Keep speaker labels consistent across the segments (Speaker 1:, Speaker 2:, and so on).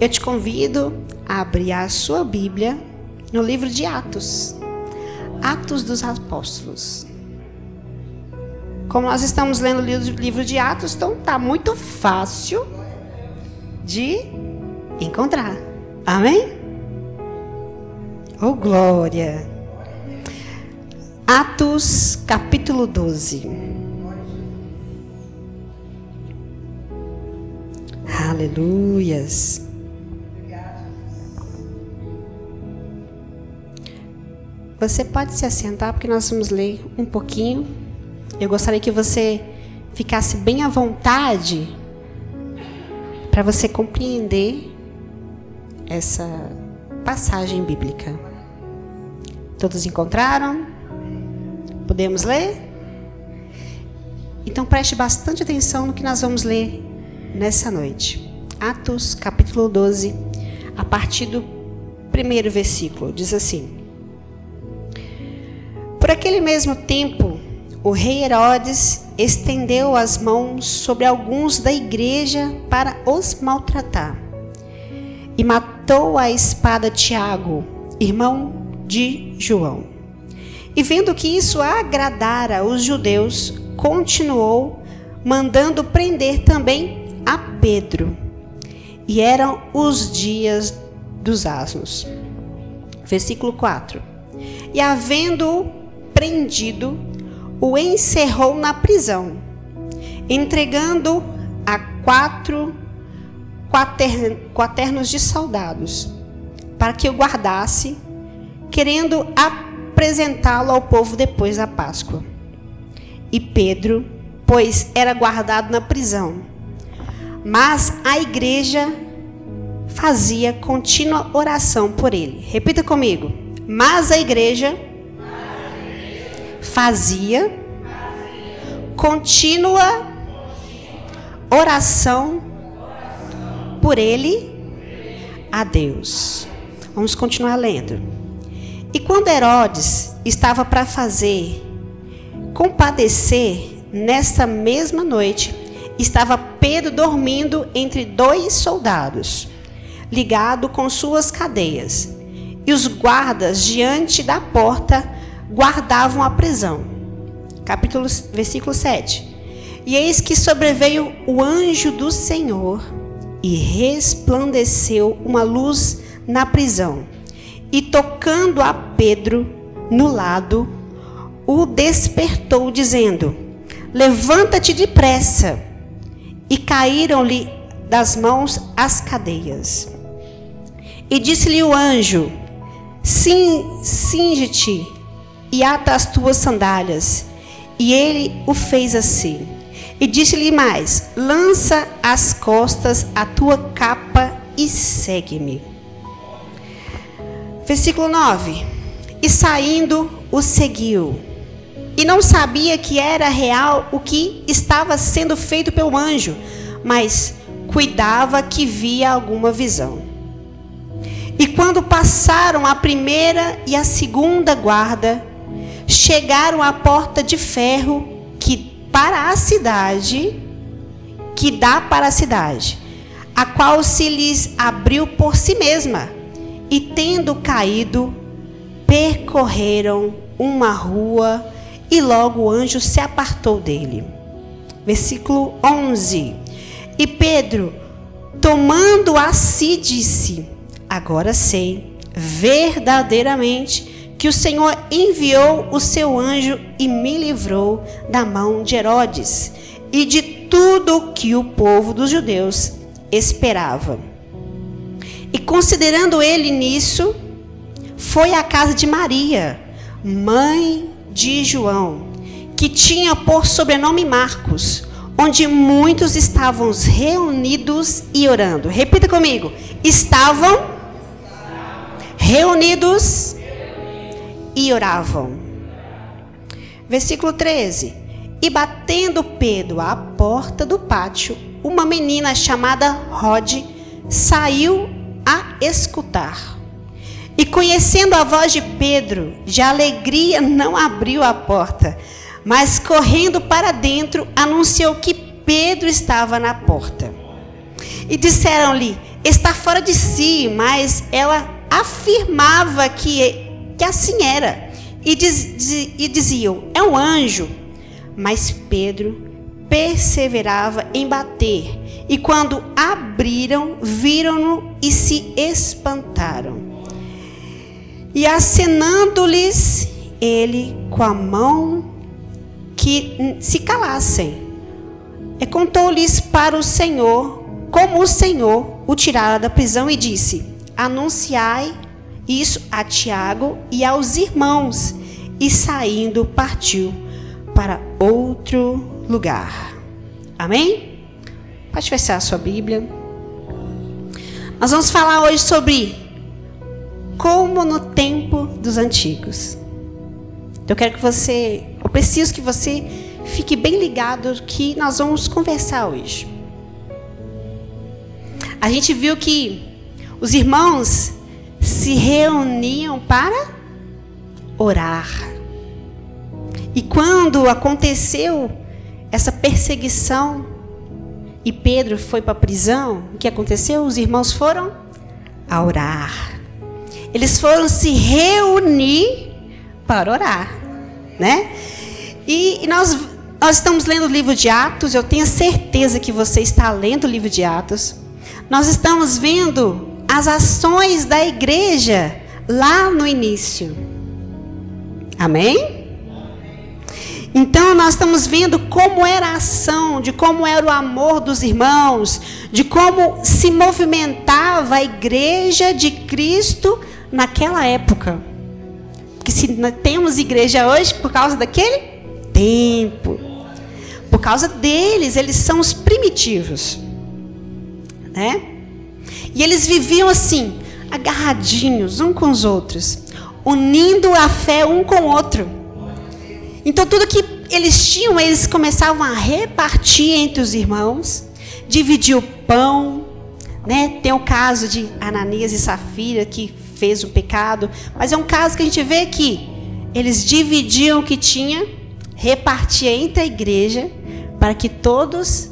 Speaker 1: eu te convido a abrir a sua Bíblia no livro de Atos. Atos dos Apóstolos. Como nós estamos lendo o livro de Atos, então está muito fácil de encontrar. Amém? Oh, glória! Atos, capítulo 12. Aleluias. Você pode se assentar, porque nós vamos ler um pouquinho. Eu gostaria que você ficasse bem à vontade para você compreender essa passagem bíblica. Todos encontraram? Podemos ler? Então preste bastante atenção no que nós vamos ler nessa noite. Atos, capítulo 12, a partir do primeiro versículo, diz assim: Por aquele mesmo tempo, o rei Herodes estendeu as mãos sobre alguns da igreja para os maltratar, e matou à espada Tiago, irmão de João. E vendo que isso agradara os judeus, continuou mandando prender também a Pedro. E eram os dias dos asnos. Versículo 4. E havendo-o prendido, o encerrou na prisão, entregando a 4 quaternos de soldados, para que o guardasse, querendo apresentá-lo ao povo depois da Páscoa. E Pedro, pois, era guardado na prisão, mas a igreja fazia contínua oração por ele. Repita comigo. Mas a igreja fazia contínua oração por ele a Deus. Vamos continuar lendo. E quando Herodes estava para compadecer, nesta mesma noite, estava Pedro dormindo entre 2 soldados, ligado com suas cadeias, e os guardas diante da porta guardavam a prisão. Versículo 7. E eis que sobreveio o anjo do Senhor, e resplandeceu uma luz na prisão, e tocando a Pedro no lado, o despertou, dizendo: Levanta-te depressa. E caíram-lhe das mãos as cadeias. E disse-lhe o anjo: Cinge-te e ata as tuas sandálias. E ele o fez assim. E disse-lhe mais: Lança às costas a tua capa e segue-me. Versículo 9. E saindo, o seguiu. E não sabia que era real o que estava sendo feito pelo anjo, mas cuidava que via alguma visão. E quando passaram a primeira e a segunda guarda, chegaram à porta de ferro que dá para a cidade, a qual se lhes abriu por si mesma, e tendo caído, percorreram uma rua, e logo o anjo se apartou dele. Versículo 11. E Pedro, tomando a si, disse: Agora sei verdadeiramente que o Senhor enviou o seu anjo e me livrou da mão de Herodes e de tudo que o povo dos judeus esperava. E considerando ele nisso, foi à casa de Maria, mãe de João, que tinha por sobrenome Marcos, onde muitos estavam reunidos e orando. Repita comigo. Estavam reunidos e oravam. Versículo 13. E batendo Pedro à porta do pátio, uma menina chamada Rode saiu a escutar. E conhecendo a voz de Pedro, de alegria não abriu a porta, mas correndo para dentro, anunciou que Pedro estava na porta. E disseram-lhe: estar fora de si, mas ela afirmava que assim era. E diziam: é um anjo. Mas Pedro perseverava em bater. E quando abriram, viram-no e se espantaram. E acenando-lhes ele com a mão que se calassem, e contou-lhes para o Senhor como o Senhor o tirara da prisão e disse: anunciai isso a Tiago e aos irmãos. E saindo partiu para outro lugar. Amém? Pode fechar a sua Bíblia. Nós vamos falar hoje sobre como no tempo dos antigos. Eu preciso que você fique bem ligado que nós vamos conversar hoje. A gente viu que os irmãos se reuniam para orar. E quando aconteceu essa perseguição e Pedro foi para a prisão, o que aconteceu? Os irmãos foram a orar. Eles foram se reunir para orar, né? E nós estamos lendo o livro de Atos. Eu tenho certeza que você está lendo o livro de Atos. Nós estamos vendo as ações da igreja lá no início. Amém? Então nós estamos vendo como era a ação, de como era o amor dos irmãos, de como se movimentava a igreja de Cristo naquela época. Porque se nós temos igreja hoje por causa daquele tempo, por causa deles, eles são os primitivos, né? E eles viviam assim, agarradinhos um com os outros, unindo a fé um com o outro. Então tudo que eles tinham, eles começavam a repartir entre os irmãos, dividir o pão, né? Tem o caso de Ananias e Safira que fez um pecado, mas é um caso que a gente vê que eles dividiam o que tinha, repartia entre a igreja, para que todos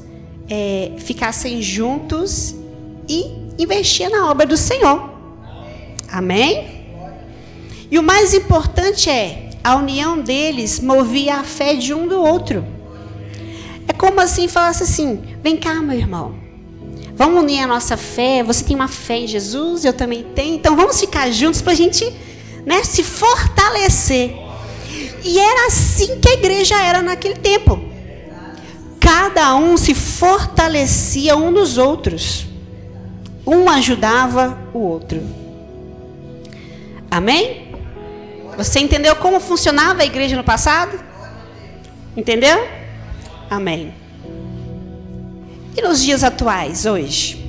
Speaker 1: ficassem juntos e investia na obra do Senhor. Amém? E o mais importante a união deles movia a fé de um do outro. É como assim, falasse assim: vem cá, meu irmão, vamos unir a nossa fé. Você tem uma fé em Jesus, eu também tenho, então vamos ficar juntos para a gente, né, se fortalecer. E era assim que a igreja era naquele tempo. Cada um se fortalecia um nos outros. Um ajudava o outro. Amém? Você entendeu como funcionava a igreja no passado? Entendeu? Amém. E nos dias atuais, hoje?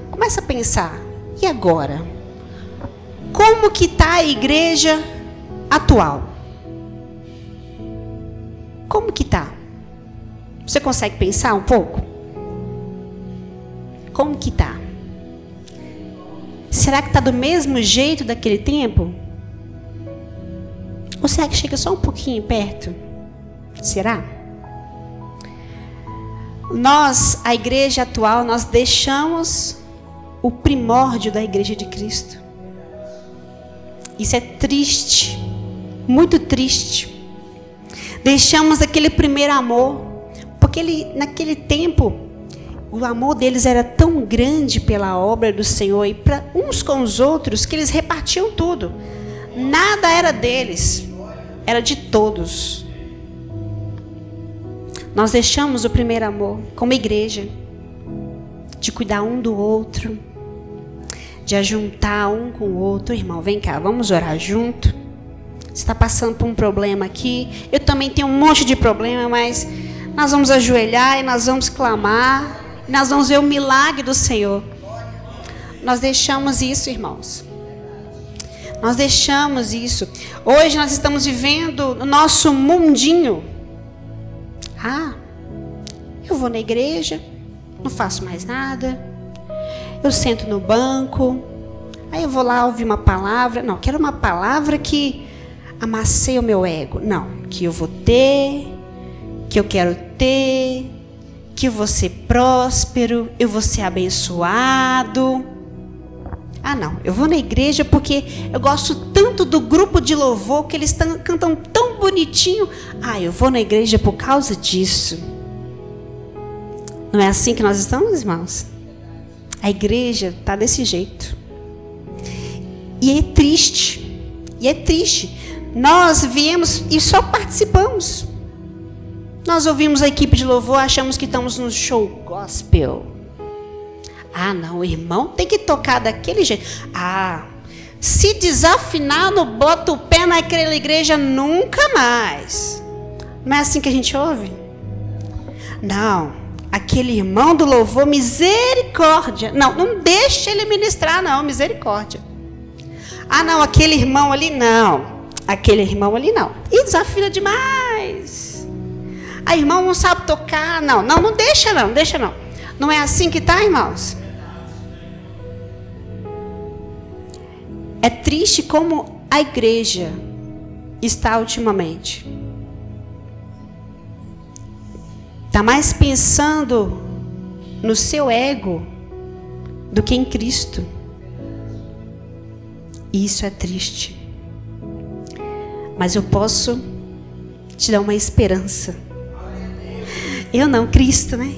Speaker 1: Começa a pensar. E agora? Como que está a igreja atual? Como que está? Você consegue pensar um pouco? Como que está? Será que está do mesmo jeito daquele tempo? Ou será que chega só um pouquinho perto? Será? Nós, a igreja atual, nós deixamos o primórdio da igreja de Cristo. Isso é triste, muito triste. Deixamos aquele primeiro amor, porque naquele tempo, o amor deles era tão grande pela obra do Senhor e para uns com os outros, que eles repartiam tudo. Nada era deles, era de todos. Nós deixamos o primeiro amor como igreja, de cuidar um do outro, de ajuntar um com o outro. Irmão, vem cá, vamos orar junto. Você está passando por um problema aqui, eu também tenho um monte de problema, mas nós vamos ajoelhar e nós vamos clamar. Nós vamos ver o milagre do Senhor. Nós deixamos isso, irmãos. Nós deixamos isso. Hoje nós estamos vivendo o nosso mundinho. Eu vou na igreja, não faço mais nada. Eu sento no banco. Aí eu vou lá ouvir uma palavra. Não, quero uma palavra que amasseie o meu ego. Não, que eu vou ter, que eu quero ter, que eu vou ser próspero, eu vou ser abençoado. Ah, não, eu vou na igreja porque eu gosto tanto do grupo de louvor, que eles cantam tão bonitinho. Ah, eu vou na igreja por causa disso. Não é assim que nós estamos, irmãos? A igreja está desse jeito. E é triste. E é triste. Nós viemos e só participamos. Nós ouvimos a equipe de louvor, achamos que estamos no show gospel. Ah, não, o irmão tem que tocar daquele jeito. Ah, se desafinar, não bota o pé naquela igreja nunca mais. Não é assim que a gente ouve? Não, aquele irmão do louvor, misericórdia. Não, não deixa ele ministrar, não, misericórdia. Ah, não, aquele irmão ali, não. Aquele irmão ali, não. E desafina demais. A irmã não sabe tocar, não. Não, não deixa não, deixa não. Não é assim que tá, irmãos? É triste como a igreja está ultimamente. Está mais pensando no seu ego do que em Cristo. E isso é triste. Mas eu posso te dar uma esperança. Eu não, Cristo, né?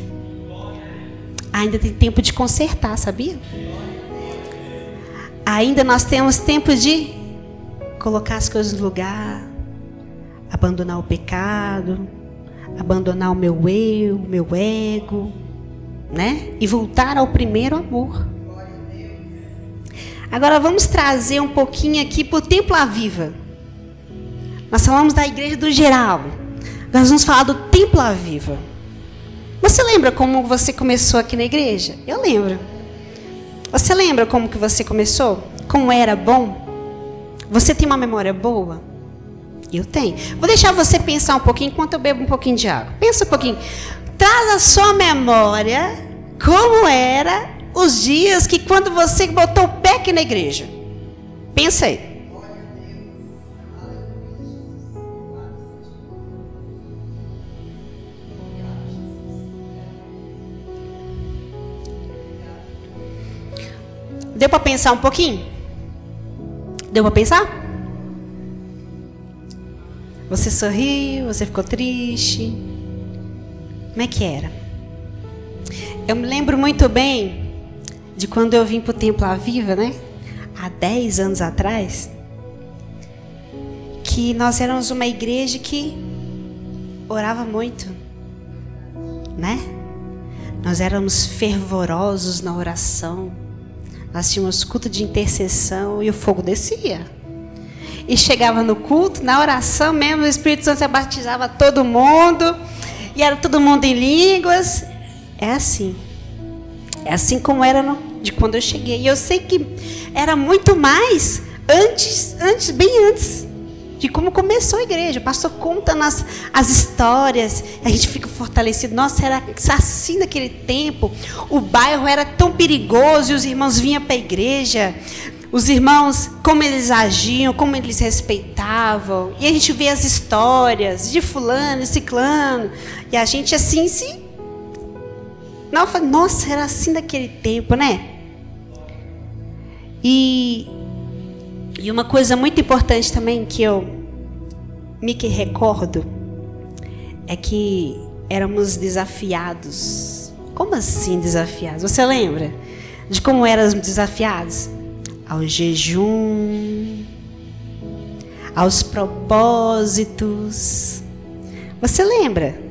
Speaker 1: Ainda tem tempo de consertar, sabia? Ainda nós temos tempo de colocar as coisas no lugar, abandonar o pecado, abandonar o meu eu, o meu ego, né? E voltar ao primeiro amor. Agora vamos trazer um pouquinho aqui para o Templo Aviva. Nós falamos da igreja do geral. Nós vamos falar do Templo Aviva. Você lembra como você começou aqui na igreja? Eu lembro. Você lembra como que você começou? Como era bom? Você tem uma memória boa? Eu tenho. Vou deixar você pensar um pouquinho enquanto eu bebo um pouquinho de água. Pensa um pouquinho. Traz a sua memória como era os dias que quando você botou o pé aqui na igreja. Pensa aí. Deu para pensar um pouquinho? Deu para pensar? Você sorriu, você ficou triste. Como é que era? Eu me lembro muito bem de quando eu vim para o Templo Aviva, né? Há 10 anos atrás. Que nós éramos uma igreja que orava muito, né? Nós éramos fervorosos na oração. Nós tínhamos culto de intercessão e o fogo descia. E chegava no culto, na oração mesmo, o Espírito Santo batizava todo mundo. E era todo mundo em línguas. É assim. É assim como era de quando eu cheguei. E eu sei que era muito mais bem antes de como começou a igreja. O pastor conta as histórias, a gente fica fortalecido. Nossa, era assim naquele tempo. O bairro era tão perigoso e os irmãos vinham para a igreja. Os irmãos, como eles agiam, como eles respeitavam. E a gente vê as histórias de fulano e ciclano. E a gente assim nossa, era assim naquele tempo, né? E uma coisa muito importante também que eu me recordo é que éramos desafiados. Como assim desafiados? Você lembra de como éramos desafiados? Ao jejum, aos propósitos. Você lembra?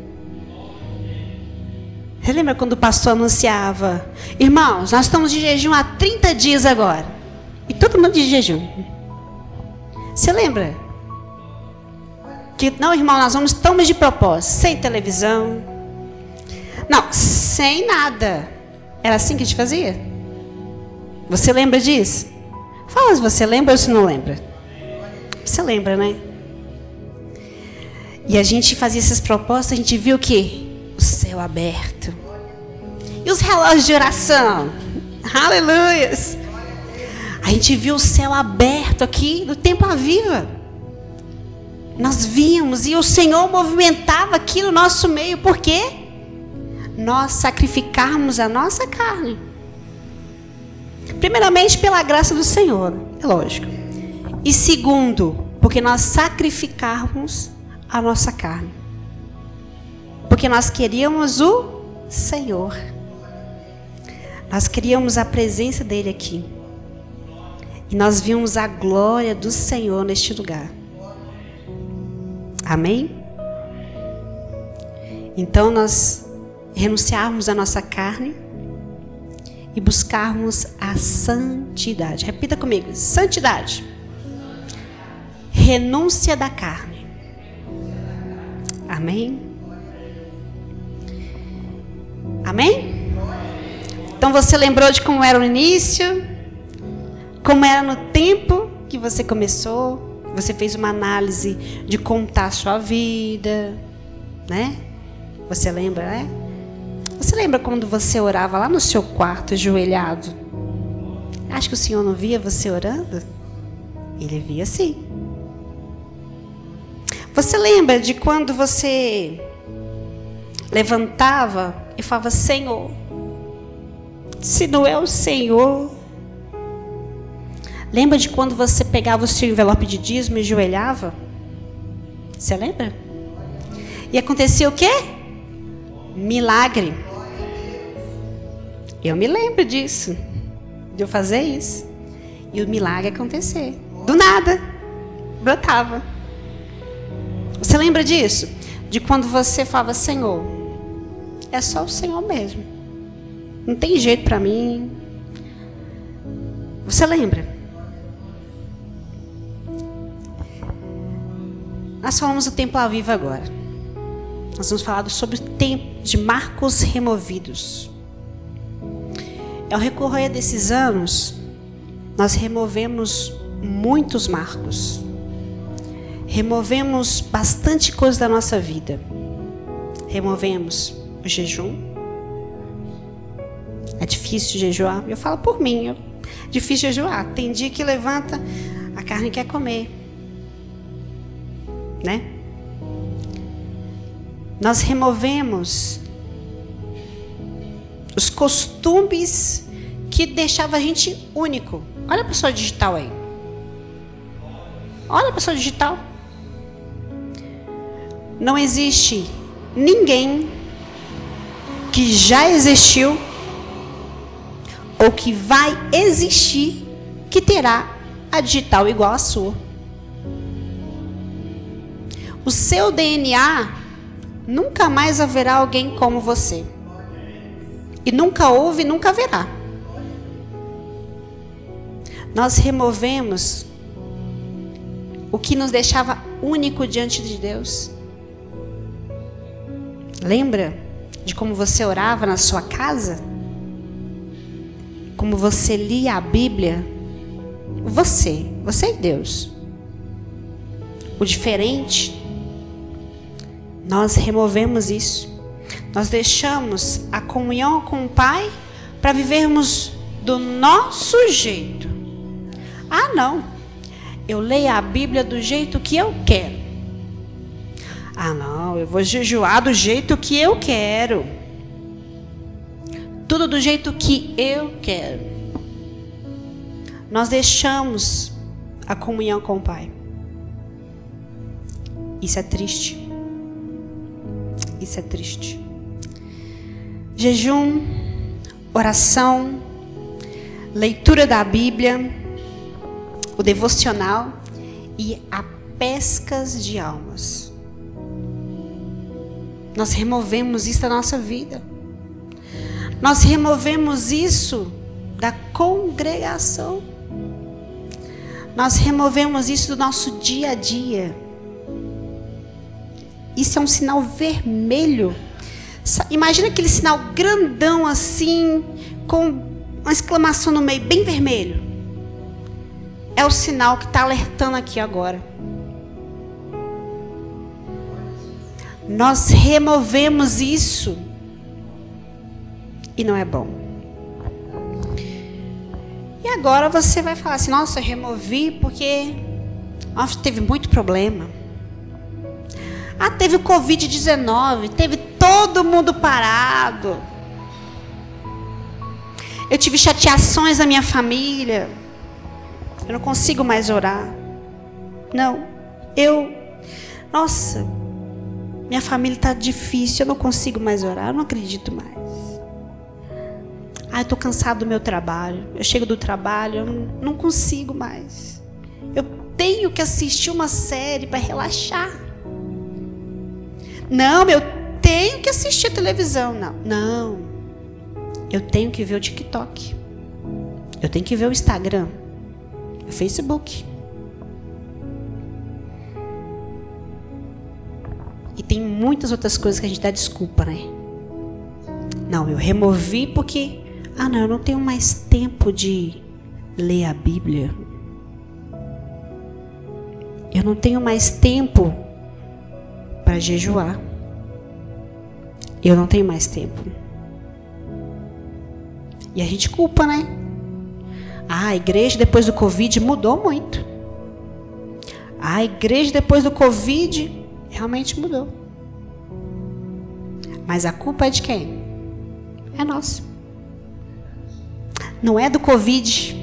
Speaker 1: Você lembra quando o pastor anunciava: irmãos, nós estamos de jejum há 30 dias agora. E todo mundo de jejum. Você lembra? Que não, irmão, nós estamos de propósito, sem televisão. Não, sem nada. Era assim que a gente fazia? Você lembra disso? Fala se você lembra ou se não lembra. Você lembra, né? E a gente fazia essas propostas, a gente viu o quê? O céu aberto. E os relógios de oração? Aleluias! A gente viu o céu aberto aqui no Templo Aviva. Nós víamos e o Senhor movimentava aqui no nosso meio. Por quê? nós sacrificarmos a nossa carne. Primeiramente, pela graça do Senhor, é lógico. E segundo, porque nós sacrificarmos a nossa carne. Porque nós queríamos o Senhor. Nós queríamos a presença dele aqui. E nós vimos a glória do Senhor neste lugar. Amém? Então nós renunciarmos à nossa carne e buscarmos a santidade. Repita comigo: santidade. Renúncia da carne. Amém? Amém? Então você lembrou de como era no início? Como era no tempo que você começou? Você fez uma análise de contar a sua vida, né? Você lembra, né? Você lembra quando você orava lá no seu quarto, ajoelhado? Acho que o Senhor não via você orando? Ele via sim. Você lembra de quando você levantava e falava: Senhor, se não é o Senhor. Lembra de quando você pegava o seu envelope de dízimo e ajoelhava? Você lembra? E acontecia o quê? Milagre. Eu me lembro disso, de eu fazer isso. E o milagre acontecer. Do nada, brotava. Você lembra disso? De quando você falava: Senhor, é só o Senhor mesmo. Não tem jeito para mim. Você lembra? Nós falamos do templo ao vivo agora. Nós vamos falar sobre o tempo de marcos removidos. Ao recorrer desses anos, nós removemos muitos marcos. Removemos bastante coisa da nossa vida. Removemos o jejum. É difícil jejuar. Eu falo por mim. É difícil jejuar. Tem dia que levanta, a carne quer comer. Né? Nós removemos os costumes que deixavam a gente único. Olha a pessoa digital aí. Olha a pessoa digital. Não existe ninguém que já existiu ou que vai existir que terá a digital igual a sua. O seu DNA, nunca mais haverá alguém como você. E nunca houve e nunca haverá. Nós removemos o que nos deixava único diante de Deus. Lembra de como você orava na sua casa? Como você lia a Bíblia? Você e Deus. O diferente. Nós removemos isso. Nós deixamos a comunhão com o Pai para vivermos do nosso jeito. Ah, não. Eu leio a Bíblia do jeito que eu quero. Ah, não. Eu vou jejuar do jeito que eu quero. Tudo do jeito que eu quero. Nós deixamos a comunhão com o Pai. Isso é triste. Isso é triste. Jejum, oração, leitura da Bíblia, o devocional e a pescas de almas. Nós removemos isso da nossa vida. Nós removemos isso da congregação. Nós removemos isso do nosso dia a dia. Isso é um sinal vermelho. Imagina aquele sinal grandão assim, com uma exclamação no meio, bem vermelho. É o sinal que está alertando aqui agora. Nós removemos isso. E não é bom. E agora você vai falar assim: nossa, eu removi porque teve muito problema. Ah, teve o Covid-19, teve todo mundo parado. Eu tive chateações na minha família. Eu não consigo mais orar. Não, nossa, minha família está difícil, eu não consigo mais orar, eu não acredito mais. Eu estou cansado do meu trabalho. Eu chego do trabalho, eu não consigo mais. Eu tenho que assistir uma série para relaxar. Não, eu tenho que assistir a televisão. Não. Eu tenho que ver o TikTok. Eu tenho que ver o Instagram, o Facebook. E tem muitas outras coisas que a gente dá desculpa, né? Não, eu removi porque... não, eu não tenho mais tempo de ler a Bíblia. Eu não tenho mais tempo para jejuar. Eu não tenho mais tempo. E a gente culpa, né? A igreja depois do Covid mudou muito. A igreja depois do Covid realmente mudou. Mas a culpa é de quem? É nossa. Não é do Covid.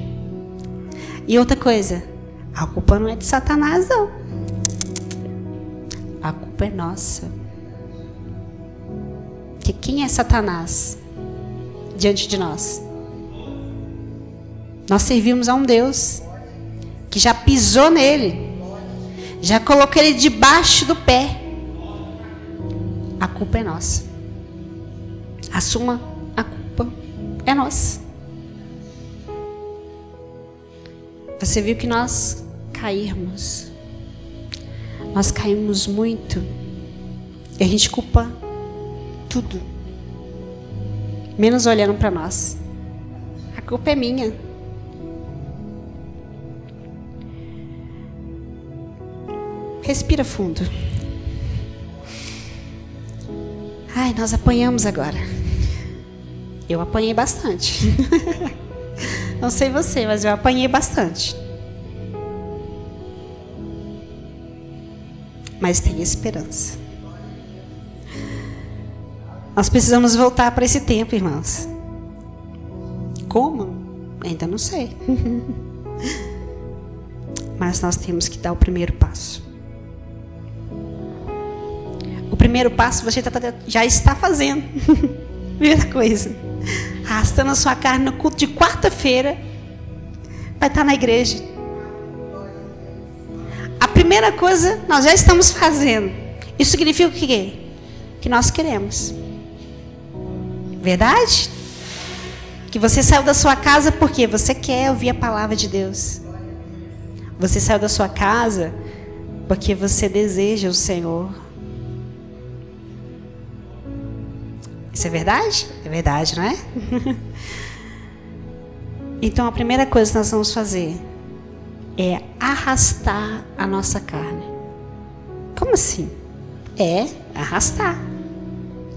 Speaker 1: E outra coisa, a culpa não é de Satanás, não. A culpa é nossa. Porque quem é Satanás diante de nós? Nós servimos a um Deus que já pisou nele, já colocou ele debaixo do pé. A culpa é nossa. Assuma, a culpa é nossa. Você viu que nós caímos. Nós caímos muito. E a gente culpa tudo. Menos olhando para nós. A culpa é minha. Respira fundo. Nós apanhamos agora. Eu apanhei bastante. Não sei você, mas eu apanhei bastante. Mas tem esperança. Nós precisamos voltar para esse tempo, irmãos. Como? Ainda não sei. Mas nós temos que dar o primeiro passo. O primeiro passo você já está fazendo. Primeira coisa. Arrastando a sua carne no culto de quarta-feira. Vai estar na igreja. A primeira coisa nós já estamos fazendo. Isso significa o quê? Que nós queremos. Verdade? Que você saiu da sua casa porque você quer ouvir a palavra de Deus. Você saiu da sua casa porque você deseja o Senhor. Isso é verdade? É verdade, não é? Então a primeira coisa que nós vamos fazer é arrastar a nossa carne. Como assim? É arrastar.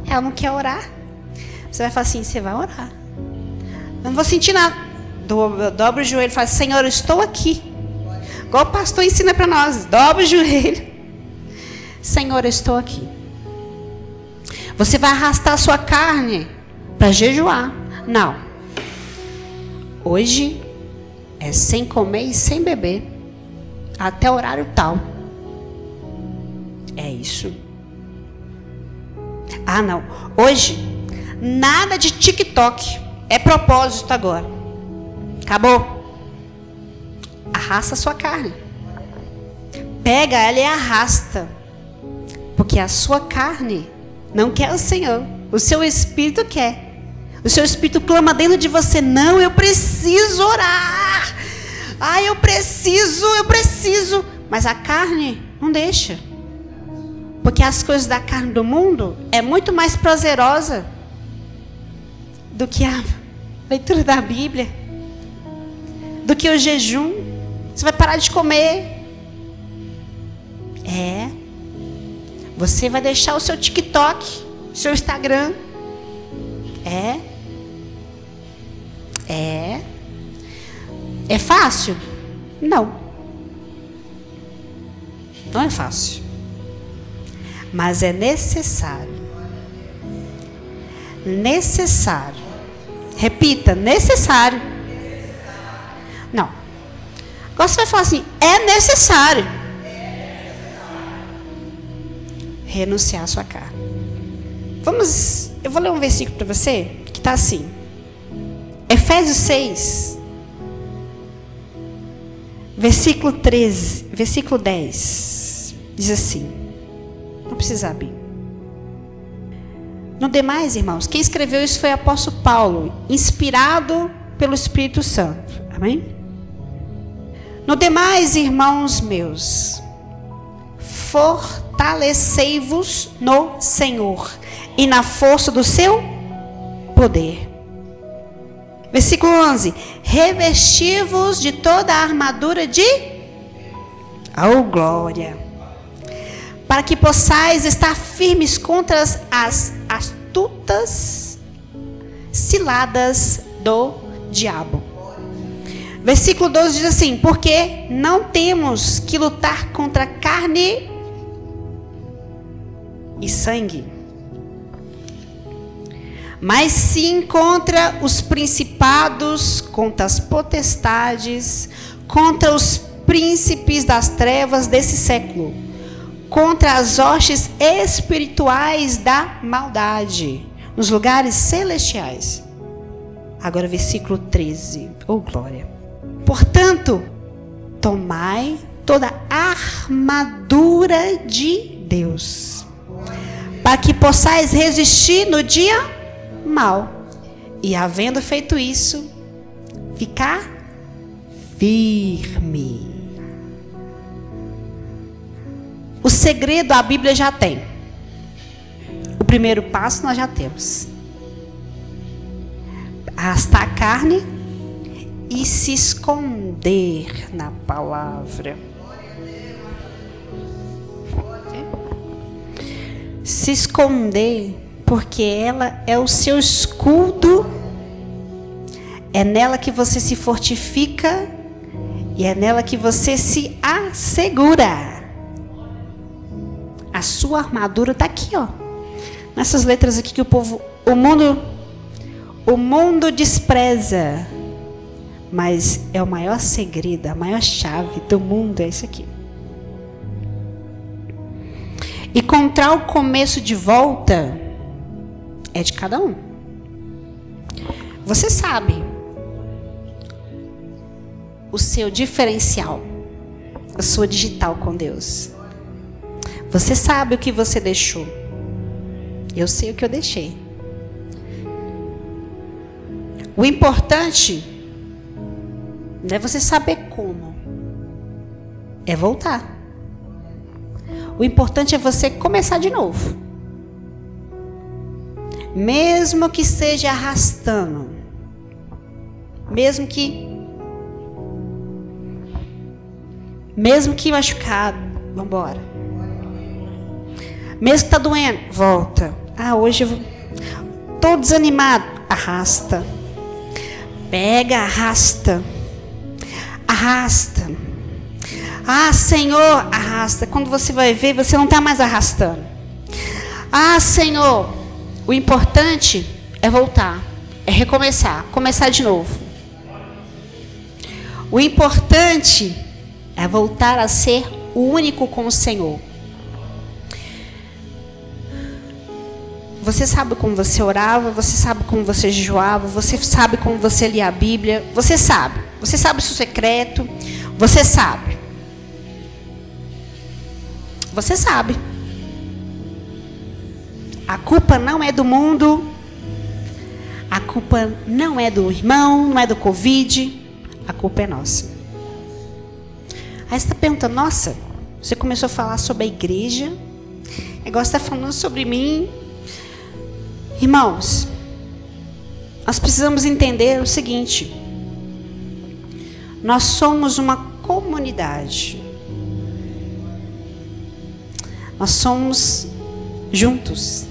Speaker 1: Ela não quer orar. Você vai falar assim, você vai orar. Eu não vou sentir nada. Dobra o joelho e fala, Senhor, eu estou aqui. Igual o pastor ensina para nós. Dobra o joelho. Senhor, eu estou aqui. Você vai arrastar a sua carne para jejuar. Não. Hoje é sem comer e sem beber. Até horário tal. É isso. Não. Hoje, nada de TikTok. É propósito agora. Acabou. Arrasta a sua carne. Pega ela e arrasta. Porque a sua carne não quer o Senhor. O seu espírito quer. O seu espírito clama dentro de você. Não, eu preciso orar. Eu preciso. Mas a carne não deixa. Porque as coisas da carne do mundo é muito mais prazerosa do que a leitura da Bíblia, do que o jejum. Você vai parar de comer. Você vai deixar o seu TikTok, o seu Instagram. É fácil? Não. Não é fácil. Mas é necessário. necessário. Repita, necessário. Não. Agora você vai falar assim, é necessário renunciar à sua carne. Eu vou ler um versículo para você, que está assim. Efésios 6, versículo 13, versículo 10, diz assim, não precisa abrir. No demais, irmãos, quem escreveu isso foi o apóstolo Paulo, inspirado pelo Espírito Santo. Amém? No demais, irmãos meus, fortalecei-vos no Senhor e na força do seu poder. Versículo 11. Revesti-vos de toda a armadura de glória, para que possais estar firmes contra as astutas ciladas do diabo. Versículo 12 diz assim, porque não temos que lutar contra carne e sangue, mas sim contra os principados, contra as potestades, contra os príncipes das trevas desse século, contra as hostes espirituais da maldade, nos lugares celestiais. Agora versículo 13, glória. Portanto, tomai toda a armadura de Deus, para que possais resistir no dia mal, e havendo feito isso, ficar firme. O segredo a Bíblia já tem. O primeiro passo nós já temos. Arrastar a carne e se esconder na palavra. Se esconder, porque ela é o seu escudo, é nela que você se fortifica e é nela que você se assegura. A sua armadura está aqui, ó, nessas letras aqui que o mundo despreza, mas é o maior segredo, a maior chave do mundo é isso aqui. E encontrar o começo de volta é de cada um. Você sabe o seu diferencial, a sua digital com Deus. Você sabe o que você deixou. Eu sei o que eu deixei. O importante não é você saber como, é voltar. O importante é você começar de novo. Mesmo que seja arrastando. Mesmo que machucado. Vamos embora. Mesmo que está doendo. Volta. Hoje eu estou desanimado. Arrasta. Pega, arrasta. Arrasta. Senhor, arrasta. Quando você vai ver, você não está mais arrastando. Senhor, o importante é voltar, é recomeçar, começar de novo. O importante é voltar a ser o único com o Senhor. Você sabe como você orava, você sabe como você jejuava, você sabe como você lia a Bíblia, você sabe o seu secreto, você sabe. Você sabe. A culpa não é do mundo. A culpa não é do irmão, não é do Covid. A culpa é nossa. Aí você está perguntando, nossa, você começou a falar sobre a igreja. Agora você está falando sobre mim. Irmãos, nós precisamos entender o seguinte. Nós somos uma comunidade. Nós somos juntos.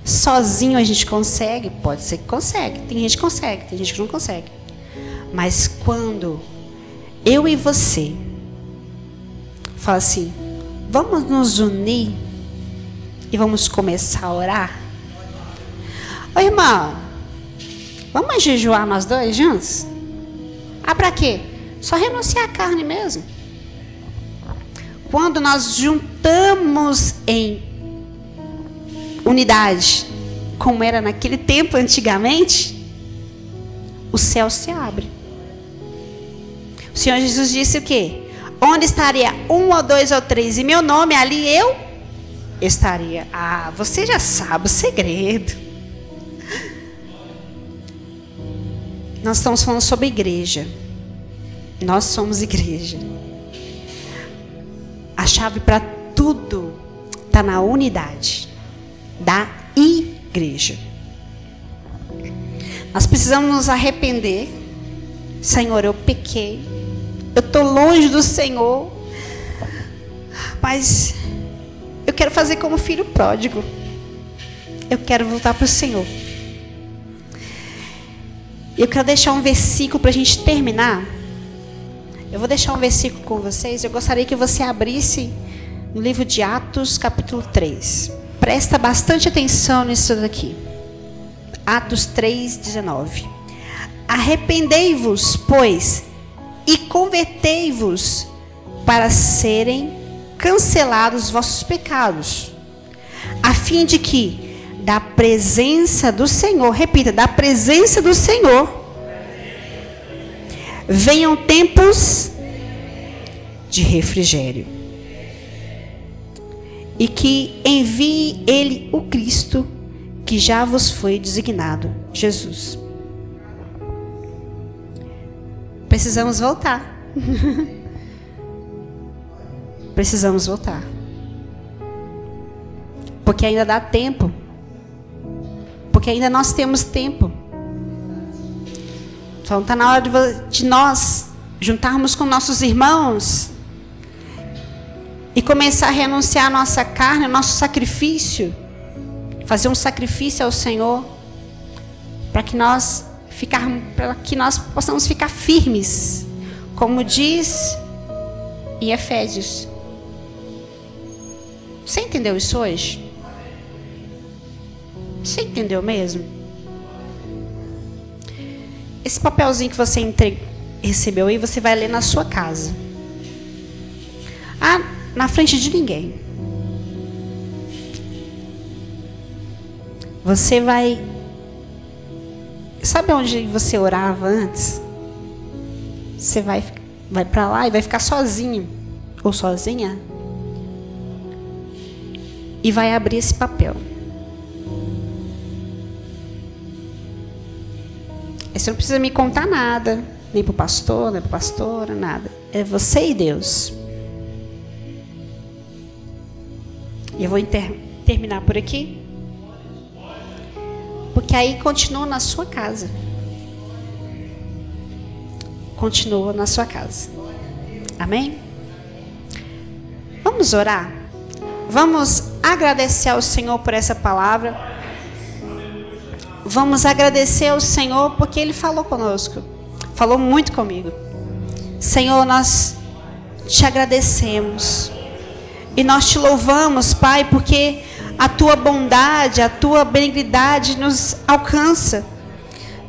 Speaker 1: Sozinho a gente consegue? Pode ser que consegue. Tem gente que consegue, tem gente que não consegue. Mas quando eu e você fala assim, vamos nos unir e vamos começar a orar. Ô irmão, vamos jejuar nós dois juntos? Ah, para quê? Só renunciar à carne mesmo. Quando nós juntamos em unidade, como era naquele tempo antigamente, o céu se abre. O Senhor Jesus disse o quê? Onde estaria 1 ou 2 ou 3 em meu nome, ali eu estaria. Ah, você já sabe o segredo. Nós estamos falando sobre igreja. Nós somos igreja. A chave para tudo está na unidade da igreja. Nós precisamos nos arrepender. Senhor, eu pequei. Eu estou longe do Senhor. Mas eu quero fazer como filho pródigo. Eu quero voltar para o Senhor. Eu quero deixar um versículo para a gente terminar. Eu vou deixar um versículo com vocês. Eu gostaria que você abrisse no livro de Atos, capítulo 3. Presta bastante atenção nisso daqui. Atos 3, 19. Arrependei-vos, pois, e convertei-vos para serem cancelados os vossos pecados, a fim de que da presença do Senhor, repita, da presença do Senhor, venham tempos de refrigério, e que envie Ele o Cristo, que já vos foi designado, Jesus. Precisamos voltar. Precisamos voltar. Porque ainda dá tempo. Porque ainda nós temos tempo. Então está na hora de nós juntarmos com nossos irmãos e começar a renunciar à nossa carne, ao nosso sacrifício. Fazer um sacrifício ao Senhor para que nós possamos ficar firmes, como diz em Efésios. Você entendeu isso hoje? Você entendeu mesmo? Esse papelzinho que você recebeu aí, você vai ler na sua casa. Ah, na frente de ninguém. Você vai... Sabe onde você orava antes? Você vai para lá e vai ficar sozinho ou sozinha e vai abrir esse papel. Aí você não precisa me contar nada, nem para o pastor, nem para a pastora, nada. É você e Deus. E eu vou terminar por aqui. Porque aí continua na sua casa. Continua na sua casa. Amém? Vamos orar? Vamos agradecer ao Senhor por essa palavra. Vamos agradecer ao Senhor porque Ele falou conosco. Falou muito comigo. Senhor, nós te agradecemos. E nós te louvamos, Pai, porque a tua bondade, a tua benignidade nos alcança.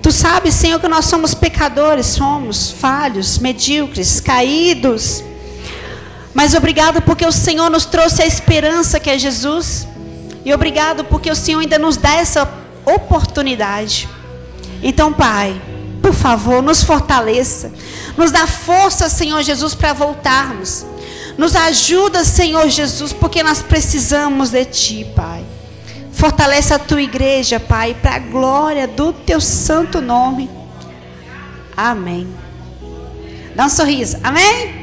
Speaker 1: Tu sabes, Senhor, que nós somos pecadores, somos falhos, medíocres, caídos. Mas obrigado porque o Senhor nos trouxe a esperança que é Jesus. E obrigado porque o Senhor ainda nos dá essa oportunidade. Então, Pai, por favor, nos fortaleça. Nos dá força, Senhor Jesus, para voltarmos. Nos ajuda, Senhor Jesus, porque nós precisamos de Ti, Pai. Fortalece a Tua igreja, Pai, para a glória do Teu santo nome. Amém. Dá um sorriso. Amém?